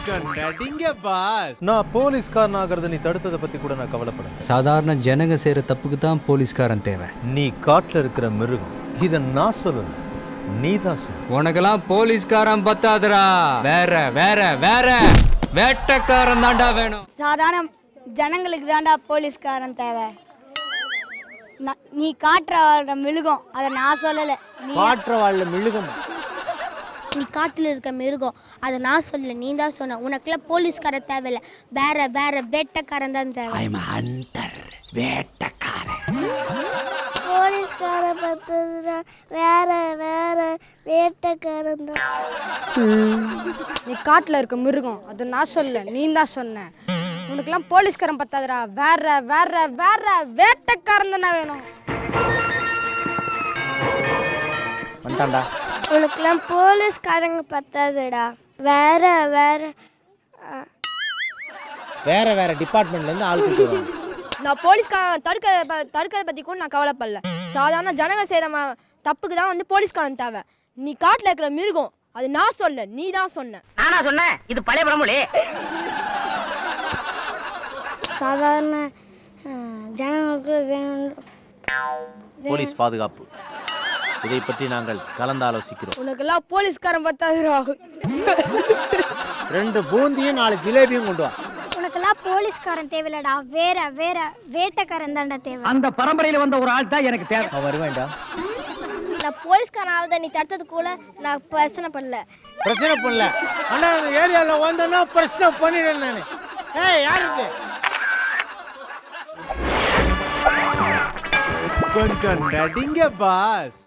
கொஞ்சம் நடிங்க பாஸ். நான் போலீஸ்காரன் ஆகிறத நீ தடுத்ததை பத்தி கூட நான் கவலைப்படல. சாதாரண ஜனங்க செய்யற தப்புக்கு தான் போலீஸ்காரன் தேவை. நீ காட்டுல இருக்கிற மிருகம், இத நான் சொல்லல, நீ தான் சொல்ல. உனக்கெல்லாம் போலீஸ்காரன் பத்தாதுடா, வேற வேற வேற வேட்டக்காரன் தாண்டா வேணும். சாதாரண ஜனங்களுக்கு தாண்டா போலீஸ்காரன் தேவை. நீ காட்டுற வாழ்ற மிருகம், அதை நான் சொல்லலை. காட்டுற வாழ்ல மிருகம், நீ காட்டில் இருக்க மிருகம், அதை நான் சொல்லல, நீ தான் சொன்ன. உனக்குலாம் போலீஸ்காரன் தேவையில்லை, வேற வேற வேட்டக்காரன் தான் தேவை. போலீஸ்காரன் பார்த்ததுனா வேற வேற வேட்டக்காரன் தான். நீ காட்டில் இருக்க மிருகம், அதை நான் சொல்லல, நீ தான் சொன்ன. உனக்குலாம் போலீஸ்காரன் பத்தாதுடா, வேற வேற வேற வேட்டக்காரன் தானே வேணும். வந்துட்டான்டா. உனக்குலாம் போலீஸ்காரங்க பத்தாதுடா, வேற வேற வேற வேற டிபார்ட்மெண்ட்ல இருந்து ஆள் கூட்டு வராங்க. நான் போலீஸ்காரன் தடுக்கிறத பற்றி கூட நான் கவலைப்படல. சாதாரண ஜனங்க செய்கிற தப்புக்கு தான் வந்து போலீஸ்காரன் தேவை. நீ காட்டில் இருக்கிற மிருகம், அது நான் சொல்ல, நீ தான் சொன்ன. நானா சொன்னேன்? இது பழைய பழமொழி. சாதாரண ஜனங்களுக்கு வேணும் போலீஸ் பாதுகாப்பு, இதை பற்றி நாங்கள் கலந்து ஆலோசிக்கிறோம். உனக்கெல்லாம் போலீஸ்காரன் பத்தாதுடா. 2 பூந்தியும் 4 ஜிலேபியும் கொண்டு வா. உனக்கெல்லாம் போலீஸ்காரன் தேவையில்லடா, வேற வேற வேட்டக்காரன் தான்டா தேவை. அந்த பரம்பரையில வந்த ஒரு ஆள் தான் எனக்கு தேவை. அவன் வருவேன்டா. நான் போலீஸ்காரன் ஆகுத நீ தடுத்தது கூட நான் பிரச்சனை பண்ணல. பிரச்சனை பண்ணல, ஆனா அந்த ஏரியால வந்தனா பிரச்சனை பண்ணிடுறேன் நானு. ஏய் யாருக்கு? கொஞ்சம் நடிங்க பாஸ்.